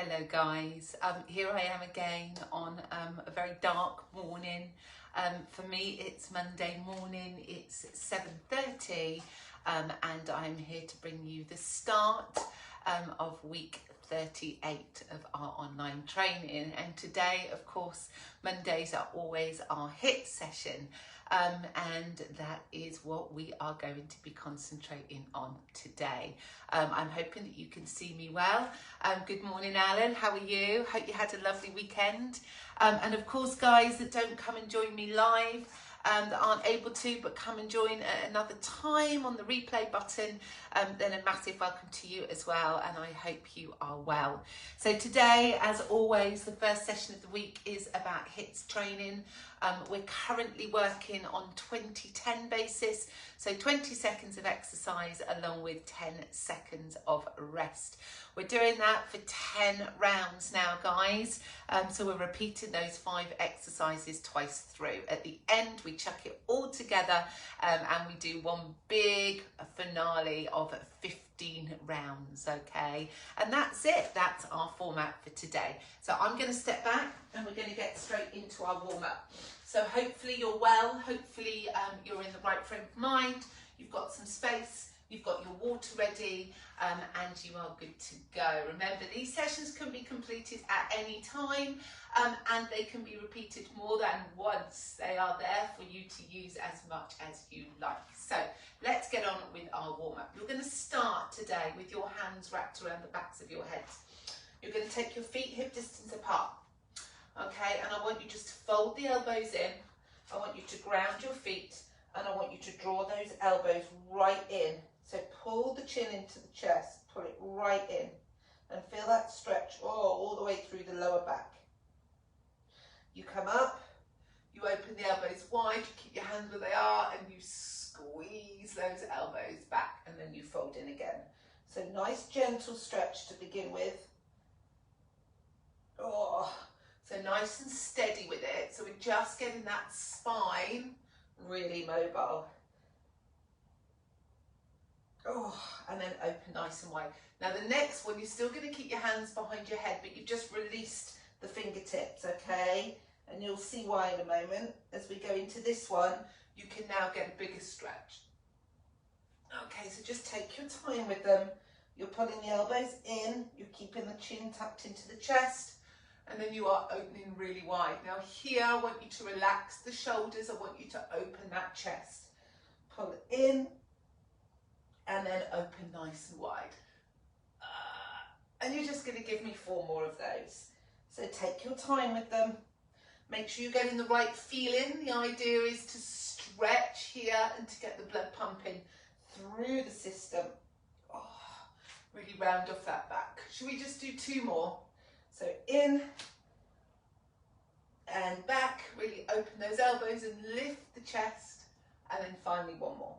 Hello guys, here I am again on a very dark morning. For me it's Monday morning, it's 7:30 and I'm here to bring you the start of week 38 of our online training. And today, of course, Mondays are always our HIIT session. And that is what we are going to be concentrating on today. I'm hoping that you can see me well. Good morning, Alan. How are you? Hope you had a lovely weekend. And of course, guys that don't come and join me live, that aren't able to but come and join at another time on the replay button, then a massive welcome to you as well, and I hope you are well. So today, as always, the first session of the week is about HIIT training. We're currently working on 20-10 basis, so 20 seconds of exercise along with 10 seconds of rest. We're doing that for 10 rounds now, guys. So we're repeating those 5 exercises twice through. At the end, we chuck it all together and we do one big finale of 15 rounds, okay? And that's it. That's our format for today. So I'm going to step back and we're going to get straight into our warm-up. So hopefully you're well. Hopefully you're in the right frame of mind. You've got some space. You've got your water ready and you are good to go. Remember, these sessions can be completed at any time and they can be repeated more than once. They are there for you to use as much as you like. So let's get on with our warm-up. You're going to start today with your hands wrapped around the backs of your heads. You're going to take your feet hip distance apart. Okay, and I want you just to fold the elbows in. I want you to ground your feet and I want you to draw those elbows right in. So pull the chin into the chest, pull it right in and feel that stretch all the way through the lower back. You come up, you open the elbows wide, you keep your hands where they are and you squeeze those elbows back and then you fold in again. So nice gentle stretch to begin with. Oh, so nice and steady with it. So we're just getting that spine really mobile. Oh, and then open nice and wide. Now the next one, you're still going to keep your hands behind your head, but you've just released the fingertips, okay? And you'll see why in a moment. As we go into this one, you can now get a bigger stretch. Okay, so just take your time with them. You're pulling the elbows in, you're keeping the chin tucked into the chest, and then you are opening really wide. Now here, I want you to relax the shoulders. I want you to open that chest. Pull it in, and then open nice and wide. And you're just going to give me 4 more of those. So take your time with them. Make sure you're getting the right feeling. The idea is to stretch here and to get the blood pumping through the system. Oh, really round off that back. Should we just do 2 more? So in and back. Really open those elbows and lift the chest. And then finally 1 more.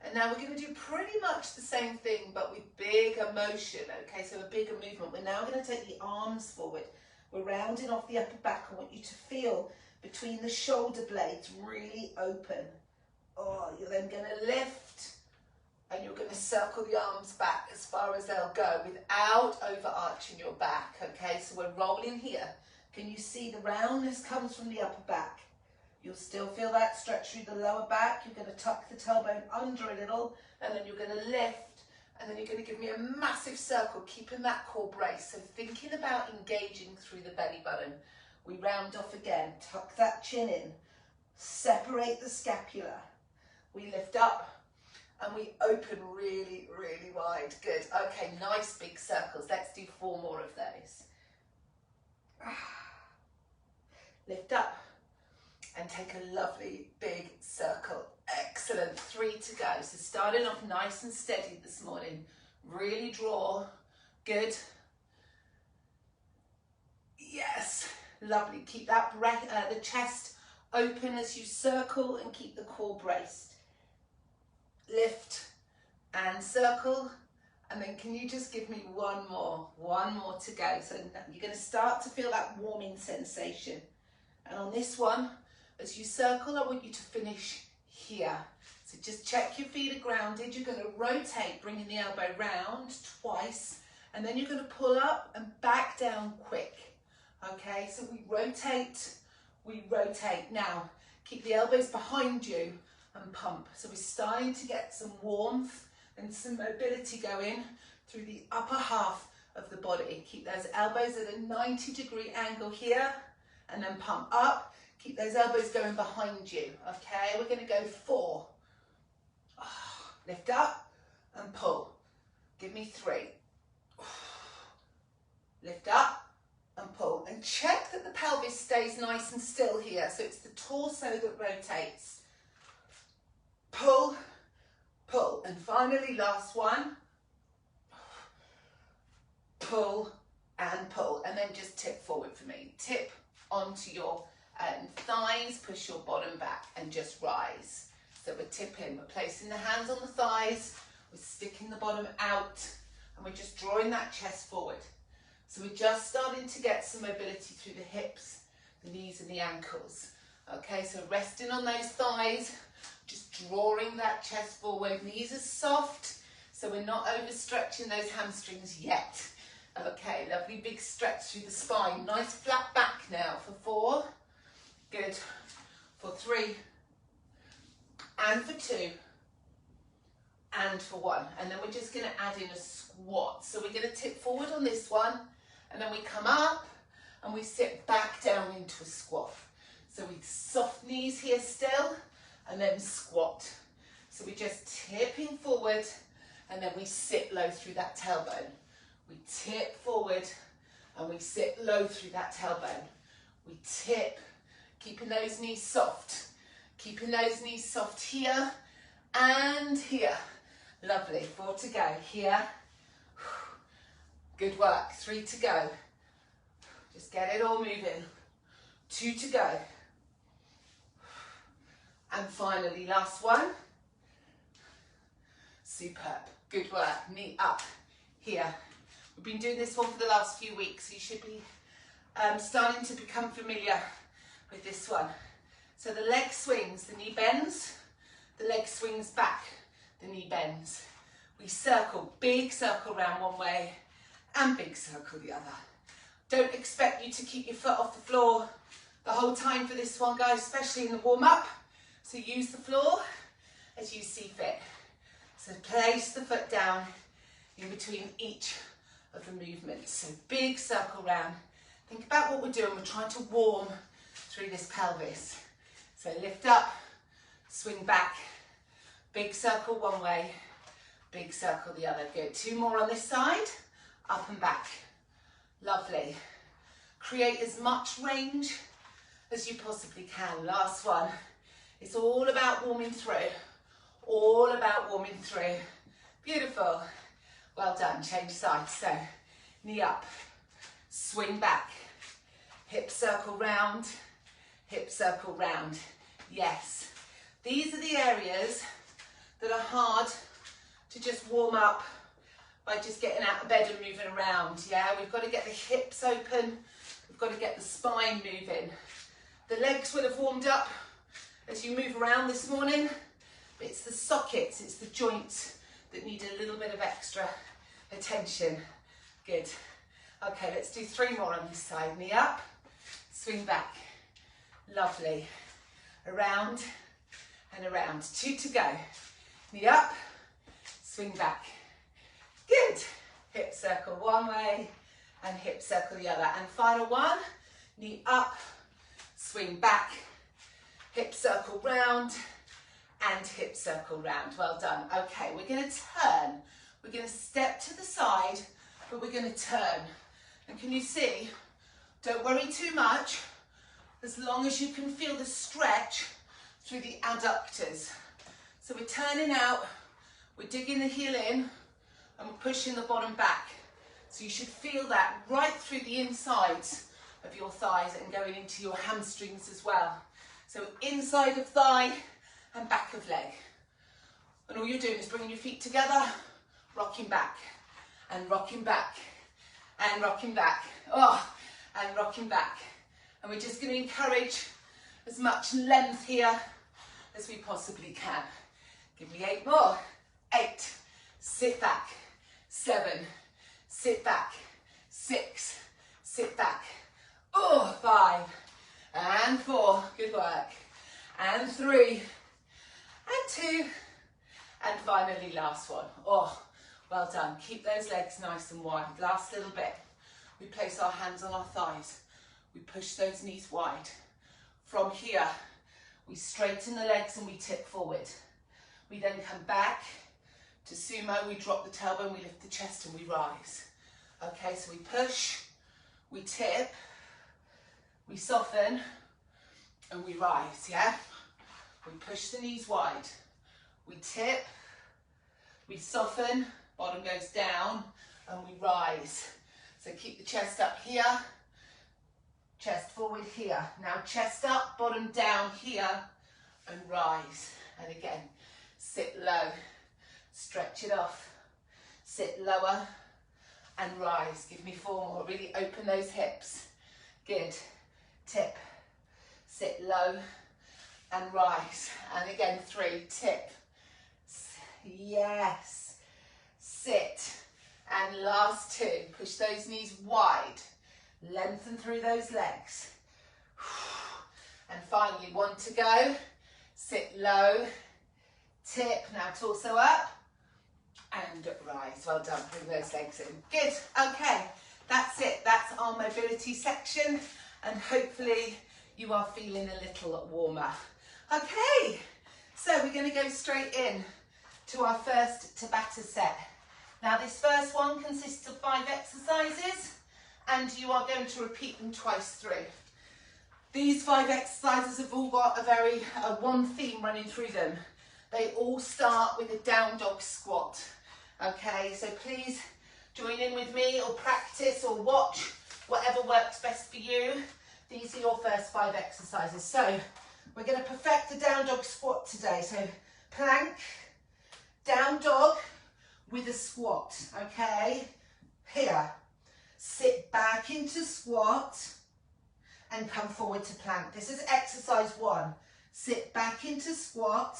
And now we're going to do pretty much the same thing, but with bigger motion, okay? So a bigger movement. We're now going to take the arms forward. We're rounding off the upper back. I want you to feel between the shoulder blades really open. Oh, you're then going to lift and you're going to circle the arms back as far as they'll go without overarching your back, okay? So we're rolling here. Can you see the roundness comes from the upper back? You'll still feel that stretch through the lower back. You're going to tuck the tailbone under a little, and then you're going to lift, and then you're going to give me a massive circle, keeping that core brace. So thinking about engaging through the belly button. We round off again, tuck that chin in, separate the scapula. We lift up, and we open really, really wide. Good. Okay, nice big circles. Let's do 4 more of those. Lift up. And take a lovely big circle. Excellent. 3 to go. So starting off nice and steady this morning. Really draw. Good. Yes. Lovely. Keep that breath, the chest open as you circle and keep the core braced. Lift and circle. And then can you just give me 1 more? 1 more to go. So you're going to start to feel that warming sensation. And on this one, as you circle, I want you to finish here. So just check your feet are grounded. You're going to rotate, bringing the elbow round twice, and then you're going to pull up and back down quick. Okay, so we rotate. Now, keep the elbows behind you and pump. So we're starting to get some warmth and some mobility going through the upper half of the body. Keep those elbows at a 90-degree angle here, and then pump up. Keep those elbows going behind you. Okay, we're going to go 4. Lift up and pull. Give me 3. Lift up and pull. And check that the pelvis stays nice and still here. So it's the torso that rotates. Pull, pull. And finally, last one. Pull and pull. And then just tip forward for me. Tip onto your thighs, push your bottom back and just rise. So we're tipping, we're placing the hands on the thighs, we're sticking the bottom out, and we're just drawing that chest forward. So we're just starting to get some mobility through the hips, the knees and the ankles. Okay, so resting on those thighs, just drawing that chest forward. Knees are soft, so we're not overstretching those hamstrings yet. Okay, lovely big stretch through the spine. Nice flat back now for 4. Good. For 3. And for 2. And for 1. And then we're just going to add in a squat. So we're going to tip forward on this one. And then we come up and we sit back down into a squat. So we soft knees here still. And then squat. So we're just tipping forward. And then we sit low through that tailbone. We tip forward and we sit low through that tailbone. We tip, keeping those knees soft. Keeping those knees soft here and here. Lovely. 4 to go. Here. Good work. 3 to go. Just get it all moving. 2 to go. And finally, last one. Superb. Good work. Knee up. Here. We've been doing this one for the last few weeks, so you should be starting to become familiar with this one. So the leg swings, the knee bends, the leg swings back, the knee bends. We circle, big circle round one way and big circle the other. Don't expect you to keep your foot off the floor the whole time for this one, guys, especially in the warm-up. So use the floor as you see fit. So place the foot down in between each of the movements. So big circle round. Think about what we're doing. We're trying to warm through this pelvis. So lift up, swing back, big circle one way, big circle the other. Good. 2 more on this side, up and back. Lovely. Create as much range as you possibly can. Last one. It's all about warming through. All about warming through. Beautiful. Well done. Change sides. So knee up, swing back, hip circle round, hip circle round. Yes. These are the areas that are hard to just warm up by just getting out of bed and moving around. Yeah, we've got to get the hips open. We've got to get the spine moving. The legs will have warmed up as you move around this morning, but it's the sockets, it's the joints that need a little bit of extra attention. Good. Okay, let's do 3 more on this side. Knee up, swing back. Lovely. Around and around. 2 to go. Knee up, swing back. Good. Hip circle one way and hip circle the other. And final one. Knee up, swing back, hip circle round and hip circle round. Well done. Okay, we're going to turn. We're going to step to the side, but we're going to turn. And can you see? Don't worry too much, as long as you can feel the stretch through the adductors. So we're turning out, we're digging the heel in, and we're pushing the bottom back. So you should feel that right through the insides of your thighs and going into your hamstrings as well. So inside of thigh and back of leg. And all you're doing is bringing your feet together, rocking back, and rocking back, and rocking back. Oh, and rocking back. And we're just going to encourage as much length here as we possibly can. Give me 8 more. 8, sit back. 7, sit back. 6, sit back. Oh, 5, and 4, good work. And 3, and 2, and finally last one. Oh, well done. Keep those legs nice and wide. Last little bit. We place our hands on our thighs. We push those knees wide. From here, we straighten the legs and we tip forward. We then come back to sumo. We drop the tailbone, we lift the chest and we rise. Okay, so we push, we tip, we soften, and we rise, yeah? We push the knees wide. We tip, we soften, bottom goes down, and we rise. So keep the chest up here, chest forward here. Now chest up, bottom down here, and rise. And again, sit low, stretch it off, sit lower, and rise. Give me 4 more. Really open those hips. Good. Tip, sit low, and rise. And again, 3, tip, yes, sit, and last 2. Push those knees wide, lengthen through those legs. And finally, 1 to go. Sit low, tip, now torso up, and rise. Well done, bring those legs in. Good, okay, that's it. That's our mobility section, and hopefully you are feeling a little warmer. Okay, so we're going to go straight in to our first Tabata set. Now this first one consists of 5 exercises, and you are going to repeat them twice through. These 5 exercises have all got one theme running through them. They all start with a down dog squat. Okay, so please join in with me or practice or watch, whatever works best for you. These are your first 5 exercises. So we're going to perfect the down dog squat today. So plank, down dog with a squat, okay? Here, sit back into squat and come forward to plank. This is exercise 1. Sit back into squat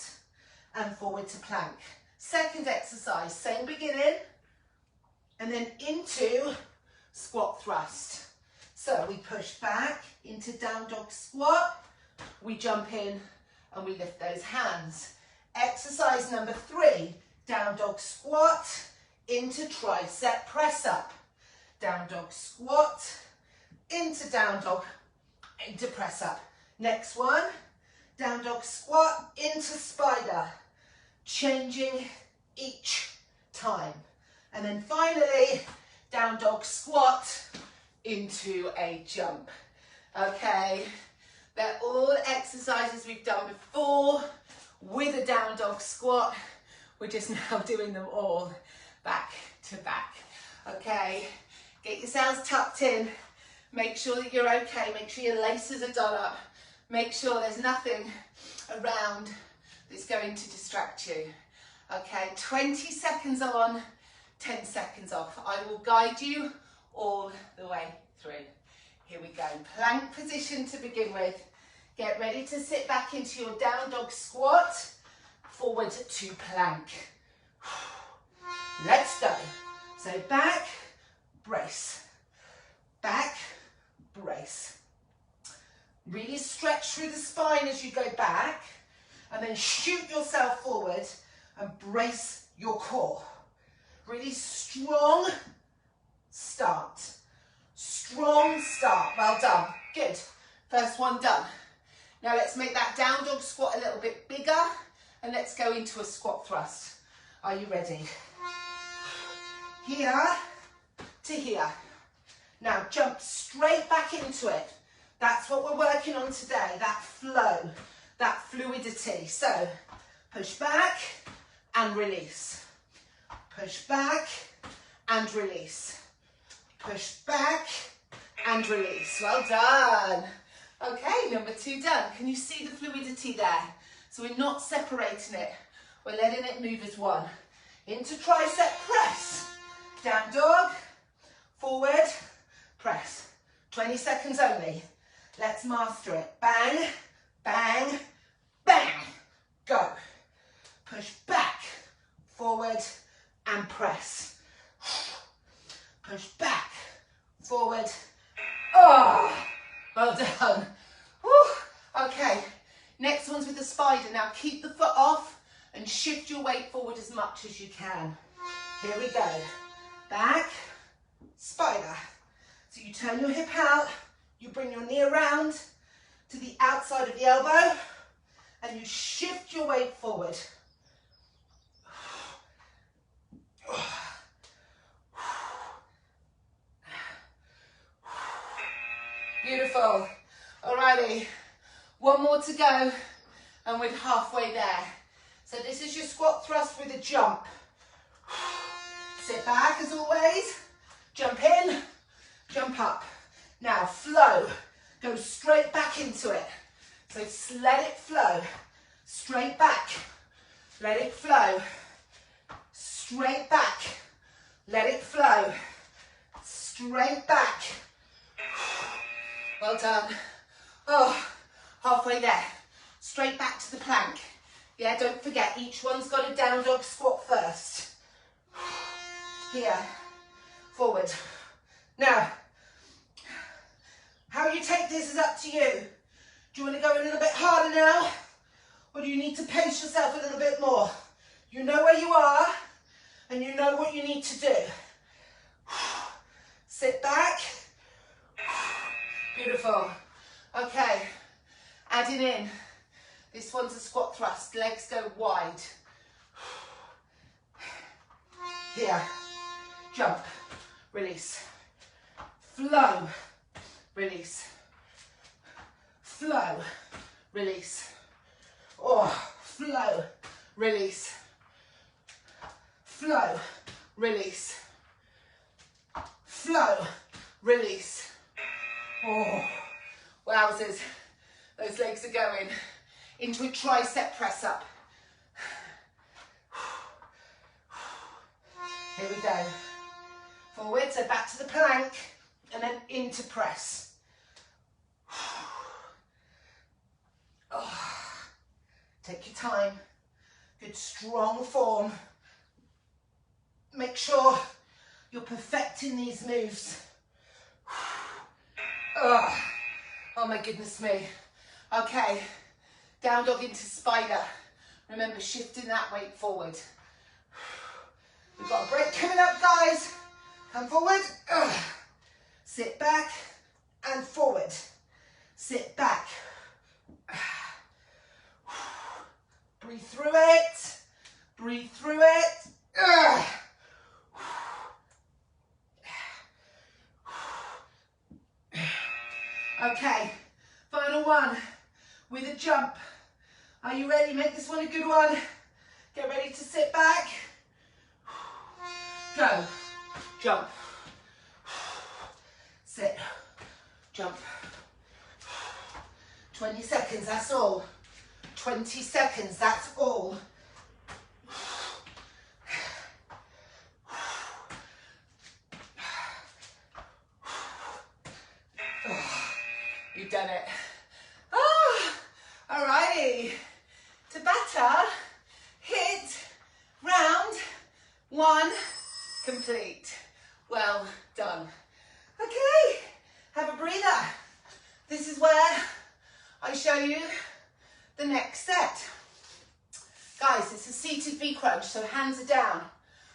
and forward to plank. Second exercise, same beginning, and then into squat thrust. So we push back into down dog squat, we jump in and we lift those hands. Exercise number 3, down dog squat into tricep press up. Down dog squat into down dog into press up. Next one, down dog squat into spider, changing each time. And then finally, down dog squat into a jump. Okay, they're all exercises we've done before with a down dog squat. We're just now doing them all back to back. Okay, get yourselves tucked in. Make sure that you're okay. Make sure your laces are done up. Make sure there's nothing around that's going to distract you. Okay, 20 seconds on, 10 seconds off. I will guide you all the way through. Here we go. Plank position to begin with. Get ready to sit back into your down dog squat. Forward to plank. Let's go. So back, brace. Back, brace. Really stretch through the spine as you go back, and then shoot yourself forward and brace your core. Really strong start. Strong start. Well done. Good. First one done. Now let's make that down dog squat a little bit bigger, and let's go into a squat thrust. Are you ready? Here to here. Now jump straight back into it. That's what we're working on today, that flow, that fluidity. So push back and release. Push back and release. Push back and release. Well done. Okay, number 2 done. Can you see the fluidity there? So we're not separating it. We're letting it move as one. Into tricep press. Down dog, forward, press. 20 seconds only. Let's master it. Bang, bang, bang. Go. Push back. press. Push back, forward. Oh, well done. Woo. Okay, next one's with the spider. Now keep the foot off and shift your weight forward as much as you can. Here we go. Back, spider. So you turn your hip out, you bring your knee around to the outside of the elbow, and you shift your weight forward. Beautiful. Alrighty, one more to go, and we're halfway there. So this is your squat thrust with a jump. Sit back as always, jump in, jump up. Now flow, go straight back into it. So let it flow, straight back, let it flow, straight back, let it flow, straight back. Well done. Oh, halfway there. Straight back to the plank. Yeah, don't forget, each one's got a down dog squat first. Here, forward. Now, how you take this is up to you. Do you want to go a little bit harder now? Or do you need to pace yourself a little bit more? You know where you are, and you know what you need to do. Sit back. Beautiful. Okay, adding in. This one's a squat thrust. Legs go wide. Here. Jump, release, flow, release, flow, release, oh, flow, release, flow, release, flow, release. Oh, wowzers, those legs are going into a tricep press up. Here we go. Forward, so back to the plank, and then into press. Oh. Take your time. Good strong form. Make sure you're perfecting these moves. Oh my goodness me. Okay, down dog into spider. Remember, shifting that weight forward. We've got a break coming up, guys. Come forward, sit back and forward, sit back. Breathe through it, breathe through it. Okay, final one with a jump. Are you ready? Make this one a good one. Get ready to sit back. Go. Jump, sit, jump. 20 seconds, that's all. 20 seconds, that's all. You've done it. Alrighty. Tabata, HIIT, round 1, complete. Well done. Okay, have a breather. This is where I show you the next set. Guys, it's a seated V crunch, so hands are down.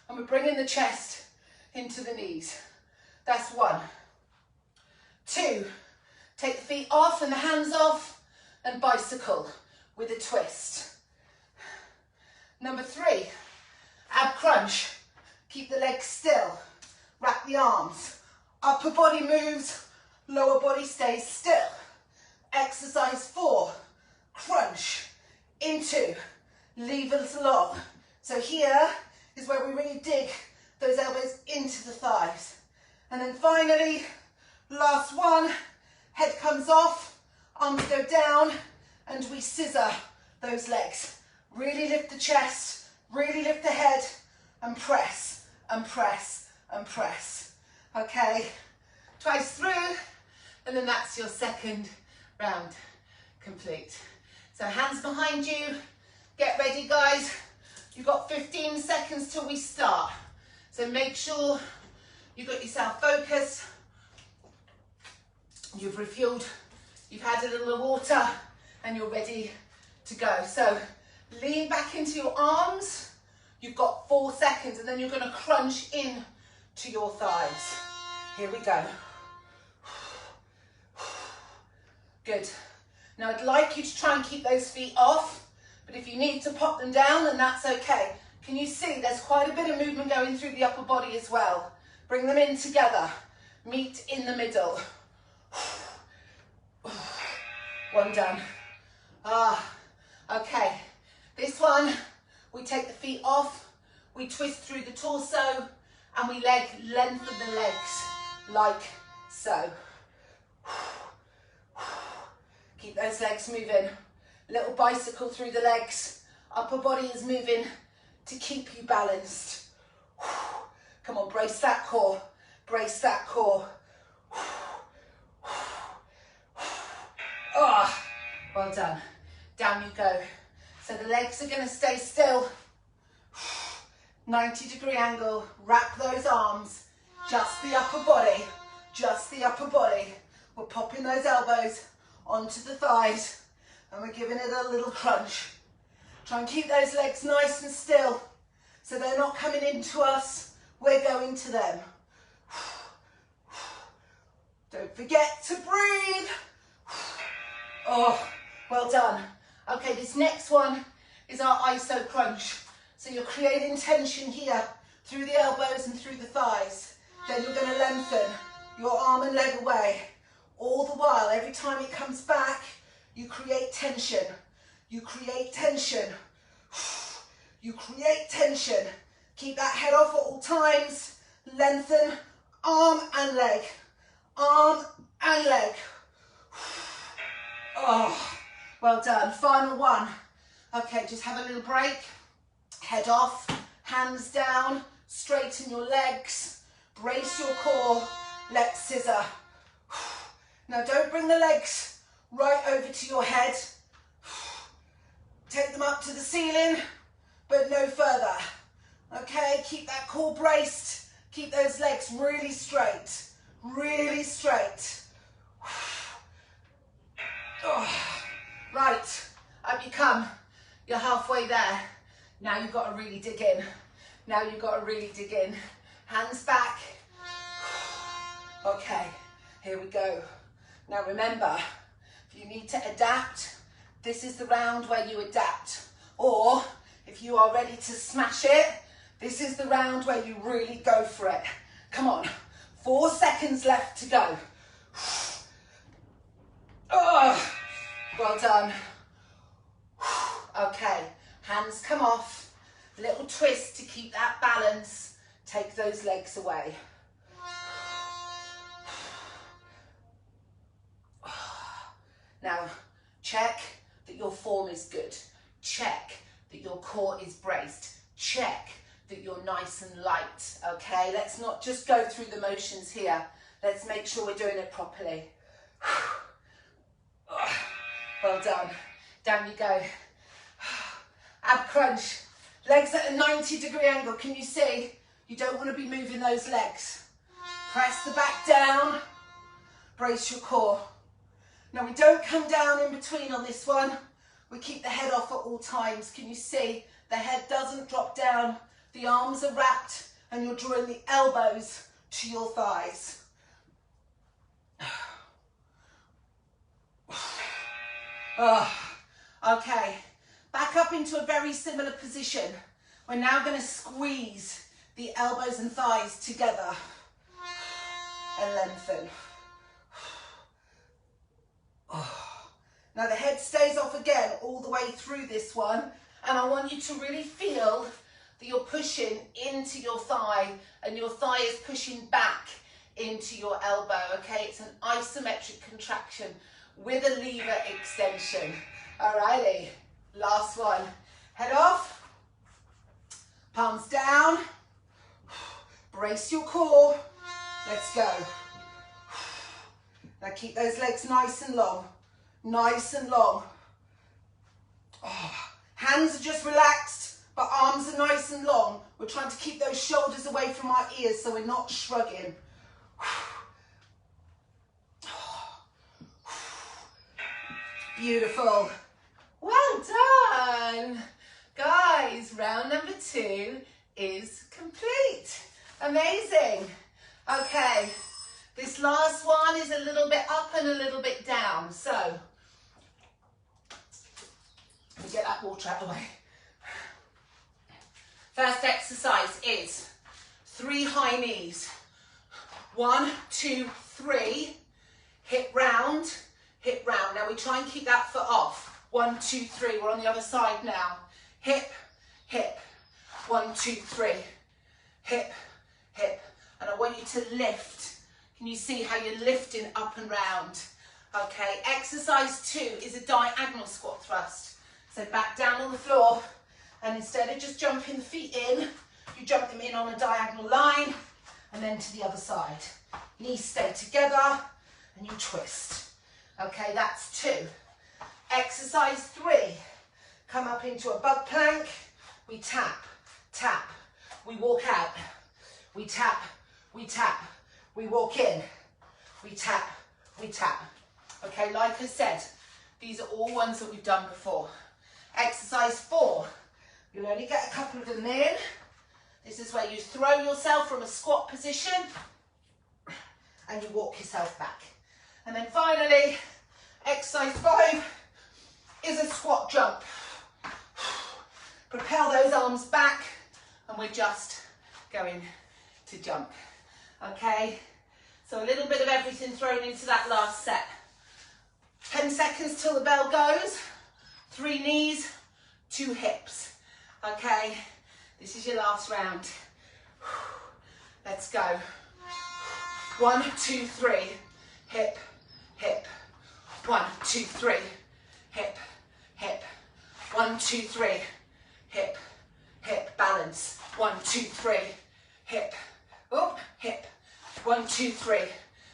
And we're bringing the chest into the knees. That's 1. 2, take the feet off and the hands off and bicycle with a twist. Number 3, ab crunch. Keep the legs still. Wrap the arms. Upper body moves, lower body stays still. Exercise 4, crunch, into, levers long. So here is where we really dig those elbows into the thighs. And then finally, last one, head comes off, arms go down, and we scissor those legs. Really lift the chest, really lift the head, and press, and press, and press. Okay, twice through, and then that's your second round complete. So hands behind you, get ready guys. You've got 15 seconds till we start. So make sure you've got yourself focused, you've refueled, you've had a little water, and you're ready to go. So lean back into your arms. You've got 4 seconds, and then you're going to crunch in to your thighs. Here we go. Good. Now I'd like you to try and keep those feet off, but if you need to pop them down, then that's okay. Can you see there's quite a bit of movement going through the upper body as well? Bring them in together. Meet in the middle. One done. Okay. This one, we take the feet off, we twist through the torso, and we lengthen the legs like so. Keep those legs moving. Little bicycle through the legs. Upper body is moving to keep you balanced. Come on, brace that core. Brace that core. Oh, well done. Down you go. So the legs are going to stay still. 90-degree angle. Wrap those arms. Just the upper body. Just the upper body. We're popping those elbows onto the thighs, and we're giving it a little crunch. Try and keep those legs nice and still, so they're not coming into us, we're going to them. Don't forget to breathe. Oh, well done. Okay, this next one is our iso crunch. So you're creating tension here, through the elbows and through the thighs. Then you're going to lengthen your arm and leg away. All the while, every time it comes back, you create tension. You create tension. You create tension. Keep that head off at all times. Lengthen arm and leg. Arm and leg. Oh, well done. Final one. Okay, just have a little break. Head off, hands down, straighten your legs, brace your core, let's scissor. Now don't bring the legs right over to your head. Take them up to the ceiling, but no further. Okay, keep that core braced. Keep those legs really straight, really straight. Oh. Right, up you come. You're halfway there. Now you've got to really dig in. Now you've got to really dig in. Hands back. Okay, here we go. Now remember, if you need to adapt, this is the round where you adapt. Or, if you are ready to smash it, this is the round where you really go for it. Come on, 4 seconds left to go. Oh, well done. Okay, hands come off. Little twist to keep that balance. Take those legs away. Now, check that your form is good. Check that your core is braced. Check that you're nice and light, okay? Let's not just go through the motions here. Let's make sure we're doing it properly. Well done. Down you go. Ab crunch. Legs at a 90-degree angle. Can you see? You don't want to be moving those legs. Press the back down. Brace your core. Now we don't come down in between on this one. We keep the head off at all times. Can you see? The head doesn't drop down. The arms are wrapped and you're drawing the elbows to your thighs. Oh, okay, back up into a very similar position. We're now going to squeeze the elbows and thighs together and lengthen. Now the head stays off again all the way through this one, and I want you to really feel that you're pushing into your thigh and your thigh is pushing back into your elbow, okay? It's an isometric contraction with a lever extension. Alrighty, last one. Head off, palms down, brace your core, let's go. Now keep those legs nice and long, nice and long. Oh, hands are just relaxed, but arms are nice and long. We're trying to keep those shoulders away from our ears so we're not shrugging. Beautiful. Well done. Guys, round number 2 is complete. Amazing. Okay, this last one is a little bit up and a little bit down. So, let me get that water out of the way. First exercise is 3 high knees. 1, 2, 3. Hip round, hip round. Now we try and keep that foot off. 1, 2, 3. We're on the other side now. Hip, hip. 1, 2, 3. Hip, hip. And I want you to lift. Can you see how you're lifting up and round? Okay, exercise 2 is a diagonal squat thrust. So back down on the floor, and instead of just jumping the feet in, you jump them in on a diagonal line, and then to the other side. Knees stay together, and you twist. Okay, that's 2. Exercise 3, come up into a bug plank. We tap, tap, we walk out. We tap, we tap, we walk in. We tap, we tap. Okay, like I said, these are all ones that we've done before. Exercise 4, you'll only get a couple of them in. This is where you throw yourself from a squat position and you walk yourself back. And then finally, exercise 5 is a squat jump. Propel those arms back and we're just going to jump. Okay, so a little bit of everything thrown into that last set. 10 seconds till the bell goes. 3 knees, 2 hips. Okay, this is your last round. Let's go. 1, 2, 3. Hip, hip. 1, 2, 3. Hip, hip. 1, 2, 3. Hip, hip. Balance. 1, 2, 3. Hip. Oh, hip. 1, 2, 3.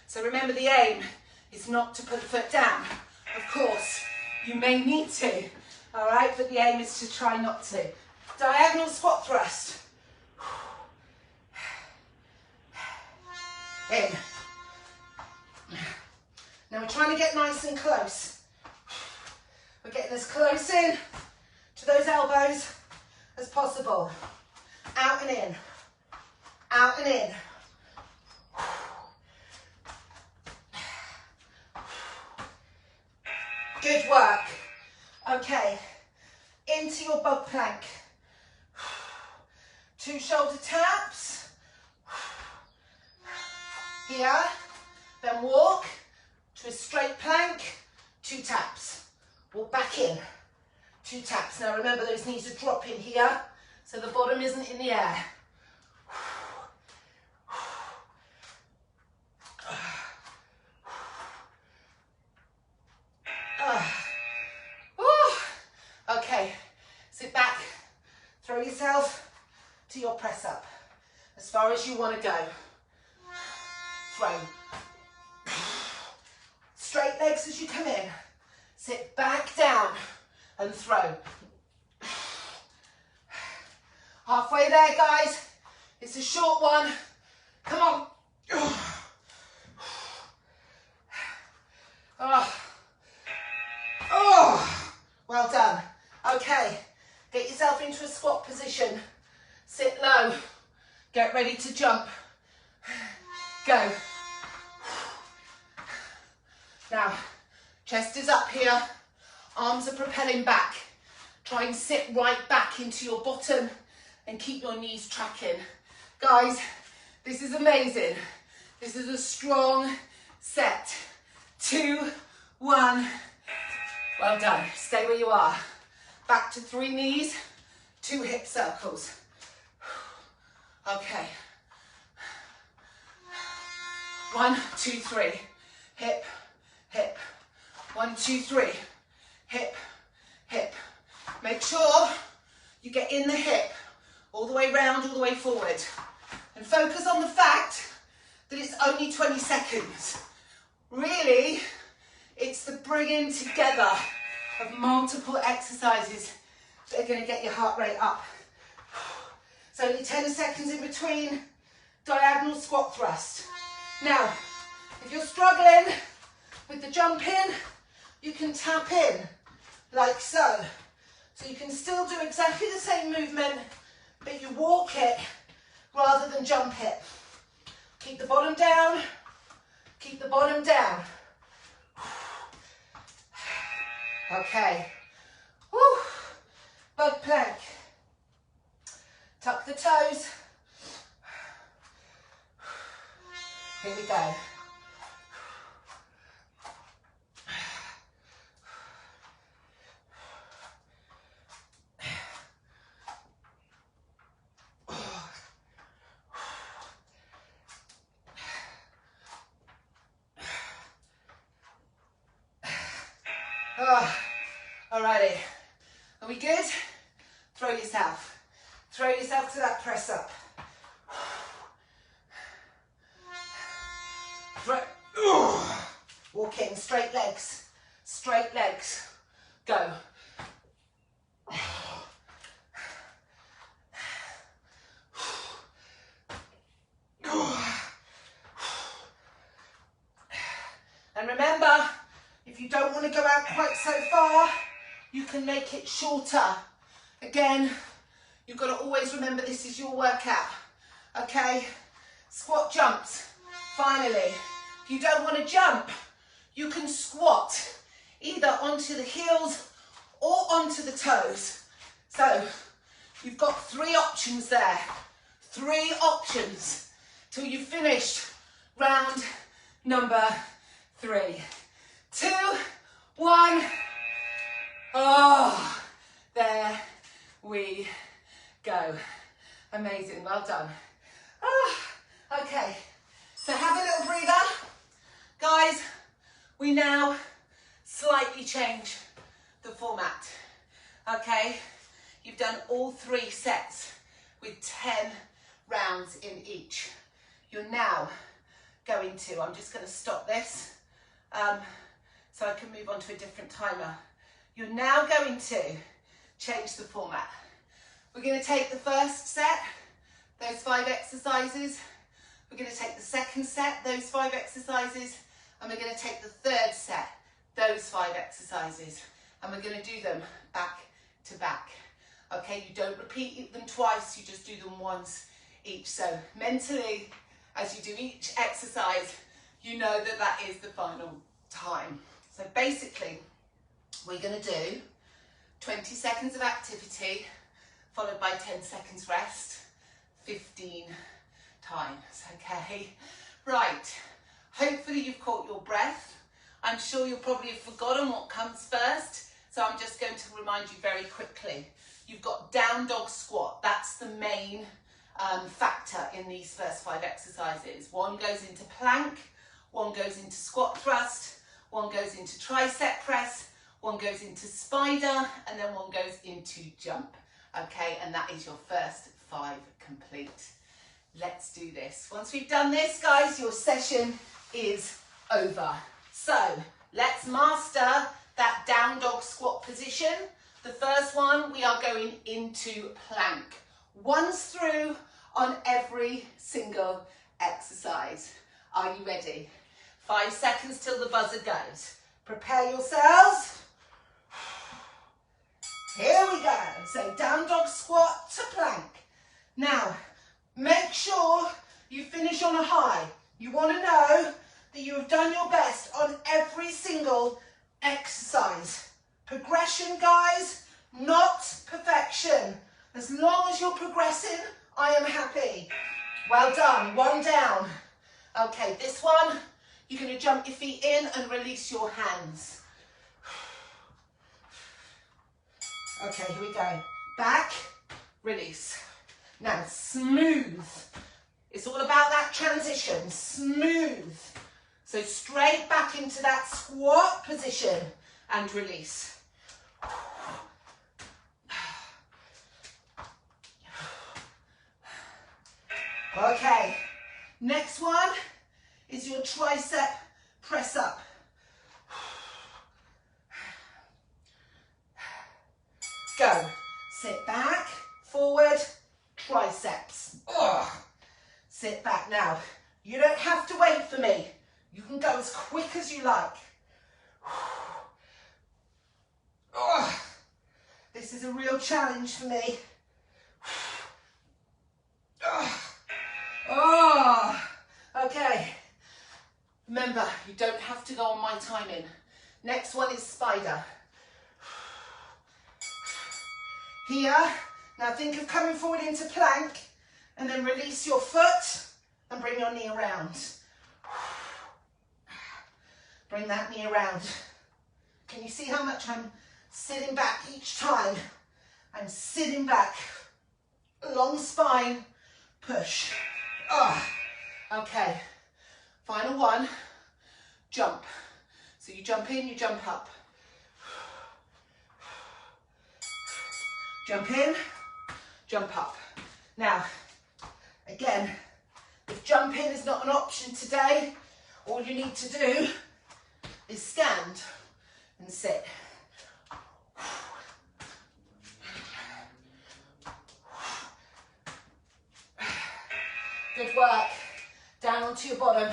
So remember, the aim is not to put the foot down. Of course, you may need to, all right, but the aim is to try not to. Diagonal squat thrust. In. Now we're trying to get nice and close. We're getting as close in to those elbows as possible. Out and in. Out and in. Good work. Okay, into your bug plank. 2 shoulder taps. Here, then walk to a straight plank. 2 taps. Walk back in. 2 taps. Now remember, those knees are dropping here, so the bottom isn't in the air. Okay, sit back, throw yourself to your press up, as far as you want to go. Throw. Straight legs as you come in. Sit back down and throw. Halfway there, guys. It's a short one. Come on. Well done. Okay, get yourself into a squat position. Sit low. Get ready to jump. Go. Now, chest is up here. Arms are propelling back. Try and sit right back into your bottom and keep your knees tracking. Guys, this is amazing. This is a strong set. 2, 1. Well done. Stay where you are. Back to 3 knees, 2 hip circles. Okay. 1, 2, 3. Hip, hip. 1, 2, 3. Hip, hip. Make sure you get in the hip, all the way round, all the way forward. And focus on the fact that it's only 20 seconds. Really, it's the bringing together of multiple exercises that are going to get your heart rate up. It's only 10 seconds in between diagonal squat thrust. Now, if you're struggling with the jump in, you can tap in like so. So you can still do exactly the same movement, but you walk it rather than jump it. Keep the bottom down, keep the bottom down. Okay. Woo. Bug plank. Tuck the toes. Here we go. Alrighty. Are we good? Throw yourself. Throw yourself to that press up. Walking, straight legs. Straight legs. Go. And remember, if you don't want to go out quite so far, you can make it shorter. Again, you've got to always remember this is your workout, okay? Squat jumps, finally. If you don't want to jump, you can squat either onto the heels or onto the toes. So you've got 3 options there. 3 options till you've finished round number 3. 2, 1. Oh, there we go. Amazing, well done. Oh, okay, so have a little breather. Guys, we now slightly change the format, okay? You've done all 3 sets with 10 rounds in each. You're now going to, I'm just going to stop this so I can move on to a different timer. You're now going to change the format. We're going to take the first set, those 5 exercises. We're going to take the second set, those 5 exercises. And we're going to take the third set, those 5 exercises. And we're going to do them back to back. Okay, you don't repeat them twice, you just do them once each. So mentally, as you do each exercise, you know that that is the final time. So basically, we're going to do 20 seconds of activity, followed by 10 seconds rest, 15 times, okay? Right, hopefully you've caught your breath. I'm sure you'll probably have forgotten what comes first, so I'm just going to remind you very quickly. You've got down dog squat, that's the main factor in these first 5 exercises. One goes into plank, one goes into squat thrust, one goes into tricep press, one goes into spider, and then one goes into jump. Okay, and that is your first 5 complete. Let's do this. Once we've done this, guys, your session is over. So let's master that down dog squat position. The first one, we are going into plank. Once through on every single exercise. Are you ready? 5 seconds till the buzzer goes. Prepare yourselves. Here we go. So down dog squat to plank. Now, make sure you finish on a high. You want to know that you have done your best on every single exercise. Progression, guys, not perfection. As long as you're progressing, I am happy. Well done, 1 down. Okay, this one, you're going to jump your feet in and release your hands. Okay, here we go. Back, release. Now, smooth. It's all about that transition, smooth. So straight back into that squat position and release. Okay, next one is your tricep press up. Go. Sit back, forward, triceps. Ugh. Sit back now. You don't have to wait for me. You can go as quick as you like. Ugh. This is a real challenge for me. Oh, okay. Remember, you don't have to go on my timing. Next one is spider. Here, now think of coming forward into plank and then release your foot and bring your knee around. Bring that knee around. Can you see how much I'm sitting back each time? I'm sitting back. Long spine, push. Okay, final one, jump. So you jump in, you jump up. Jump in, jump up. Now, again, if jump in is not an option today, all you need to do is stand and sit. Good work. Down onto your bottom,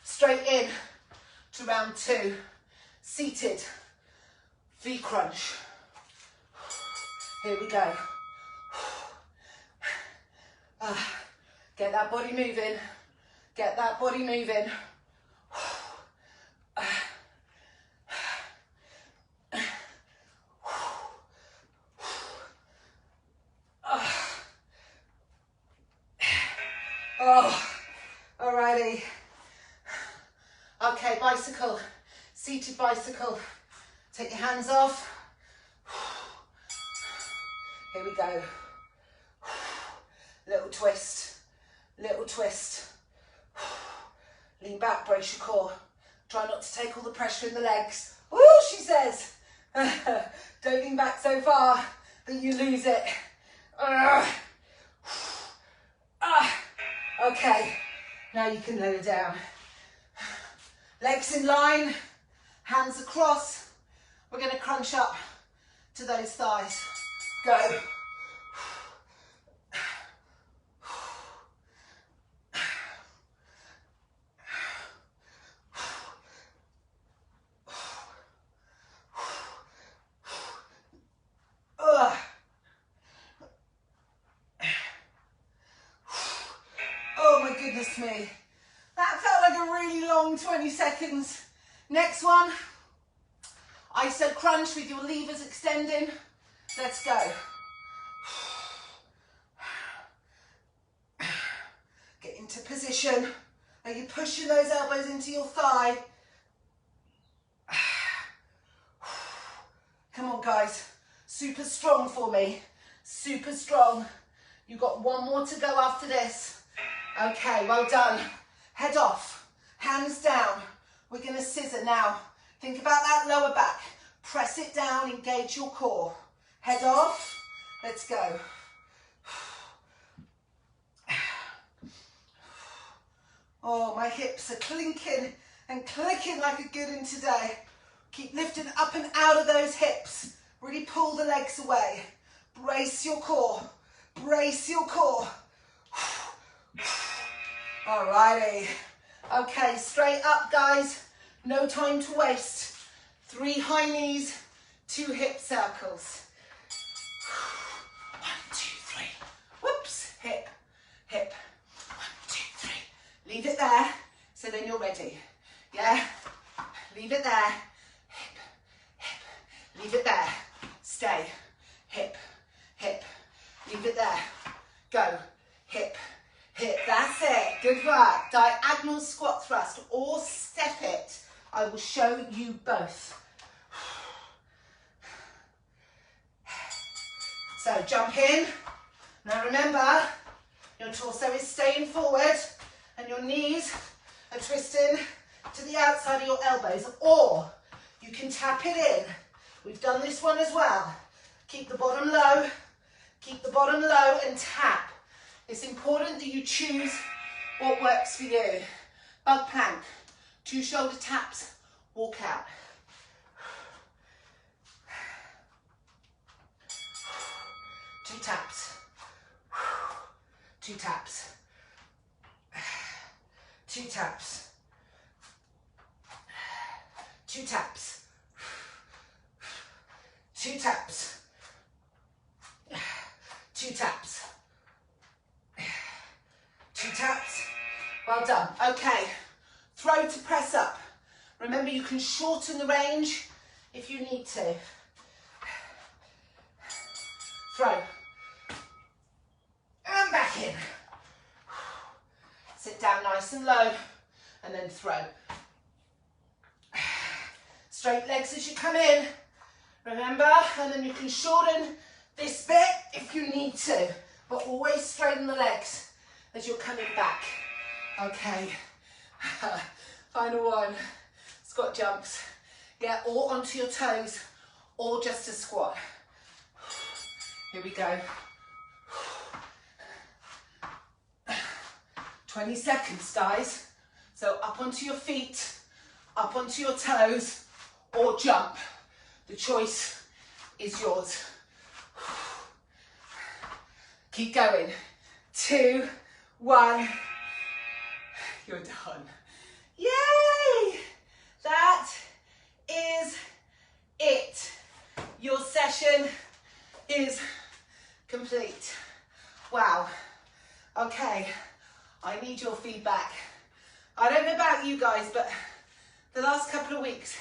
straight in to round 2. Seated, V-crunch. Here we go. Get that body moving. Get that body moving. Alrighty. Okay, bicycle. Seated bicycle. Take your hands off. Here we go. Little twist. Little twist. Lean back, brace your core. Try not to take all the pressure in the legs. Woo, she says. Don't lean back so far that you lose it. Okay, now you can lower down. Legs in line, hands across. We're going to crunch up to those thighs. Go. Oh my goodness me. That felt like a really long 20 seconds. Next one. Iso crunch with your levers extending. Let's go. Get into position. Are you pushing those elbows into your thigh? Come on, guys. Super strong for me. Super strong. You've got one more to go after this. Okay, well done. Head off. Hands down. We're going to scissor now. Think about that lower back. Press it down. Engage your core. Head off. Let's go. Oh, my hips are clinking and clicking like a good one today. Keep lifting up and out of those hips. Really pull the legs away. Brace your core. Brace your core. Alrighty. Okay, straight up, guys. No time to waste. 3 high knees, 2 hip circles. 1, 2, 3. Whoops. Hip, hip. 1, 2, 3. Leave it there, so then you're ready. Yeah? Leave it there. Hip, hip. Leave it there. Stay. Hip, hip. Leave it there. Go. Hip, hip. That's it. Good work. Diagonal squat thrust or step it. I will show you both. So jump in. Now remember, your torso is staying forward and your knees are twisting to the outside of your elbows, or you can tap it in. We've done this one as well. Keep the bottom low, keep the bottom low and tap. It's important that you choose what works for you. Bug plank, 2 shoulder taps, walk out. Two taps. 2 taps. 2 taps. 2 taps. 2 taps. 2 taps. 2 taps. Well done. Okay. Throw to press up. Remember, you can shorten the range if you need to. Throw. And back in. Sit down nice and low and then throw. Straight legs as you come in. Remember, and then you can shorten this bit if you need to, but always straighten the legs as you're coming back. Okay. Final one. Squat jumps. Yeah, or onto your toes, or just a squat. Here we go. 20 seconds, guys. So up onto your feet, up onto your toes, or jump. The choice is yours. Keep going. 2, 1. You're done. Yay! That is it. Your session is complete. Wow. Okay. I need your feedback. I don't know about you guys, but the last couple of weeks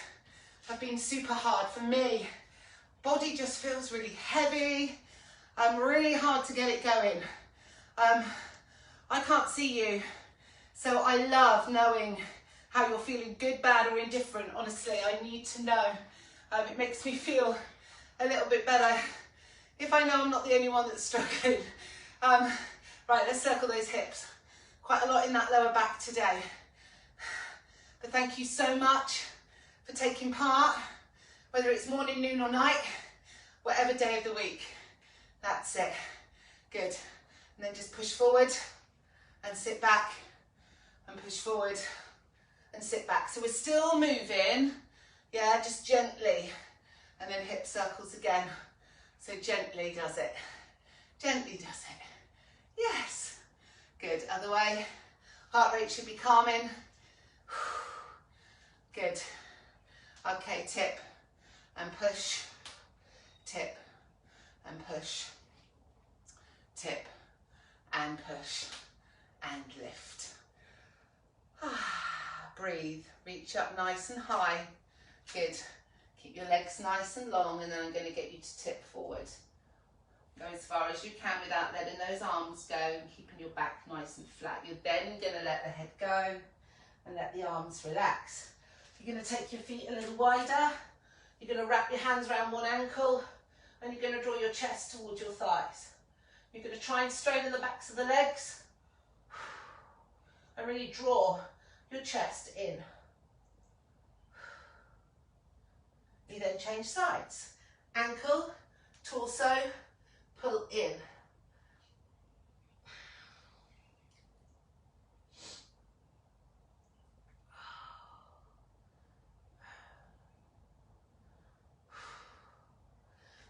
have been super hard for me. Body just feels really heavy. Really hard to get it going. I can't see you, so I love knowing how you're feeling, good, bad, or indifferent. Honestly, I need to know. It makes me feel a little bit better if I know I'm not the only one that's struggling. Right, let's circle those hips. Quite a lot in that lower back today. But thank you so much for taking part, whether it's morning, noon, or night, whatever day of the week. That's it. Good. And then just push forward and sit back and push forward and sit back. So we're still moving, yeah, just gently. And then hip circles again. So gently does it. Gently does it. Yes. Good. Other way. Heart rate should be calming. Good. Okay, tip and push. Tip and push. Tip and push and lift. Breathe. Reach up nice and high. Good. Keep your legs nice and long, and then I'm going to get you to tip forward. Go as far as you can without letting those arms go and keeping your back nice and flat. You're then going to let the head go and let the arms relax. You're going to take your feet a little wider. You're going to wrap your hands around one ankle, and you're going to draw your chest towards your thighs. You're going to try and straighten the backs of the legs and really draw your chest in. You then change sides. Ankle, torso, pull in.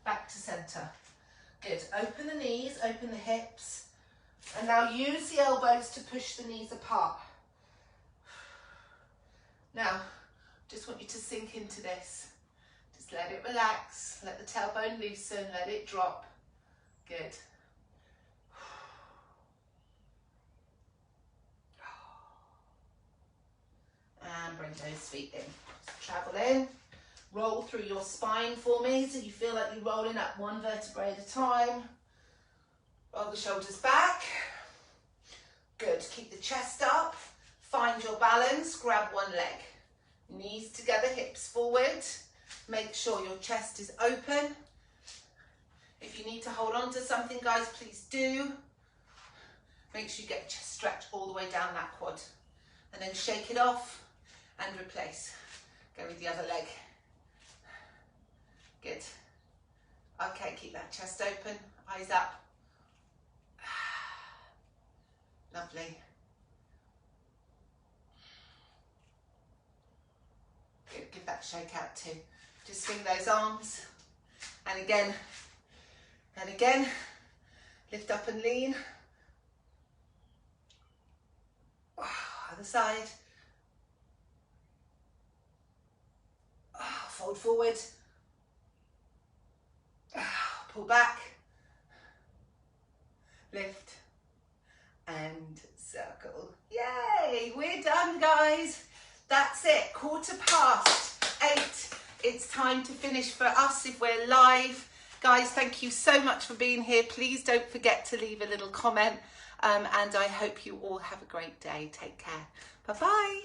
Back to center. Good. Open the knees, open the hips. And now use the elbows to push the knees apart. Now, just want you to sink into this. Just let it relax. Let the tailbone loosen. Let it drop. Good. And bring those feet in. Just travel in. Roll through your spine for me so you feel like you're rolling up one vertebrae at a time. Roll the shoulders back. Good. Keep the chest up. Find your balance. Grab one leg. Knees together, hips forward. Make sure your chest is open. If you need to hold on to something, guys, please do. Make sure you get your chest stretched all the way down that quad. And then shake it off and replace. Go with the other leg. Good. Okay, keep that chest open, eyes up. Lovely. Good, give that a shake out too. Just swing those arms. And again, lift up and lean. Other side. Fold forward. Pull back. Lift. And circle. Yay! We're done, guys. That's it. 8:15. It's time to finish for us if we're live. Guys, thank you so much for being here. Please don't forget to leave a little comment. And I hope you all have a great day. Take care. Bye-bye.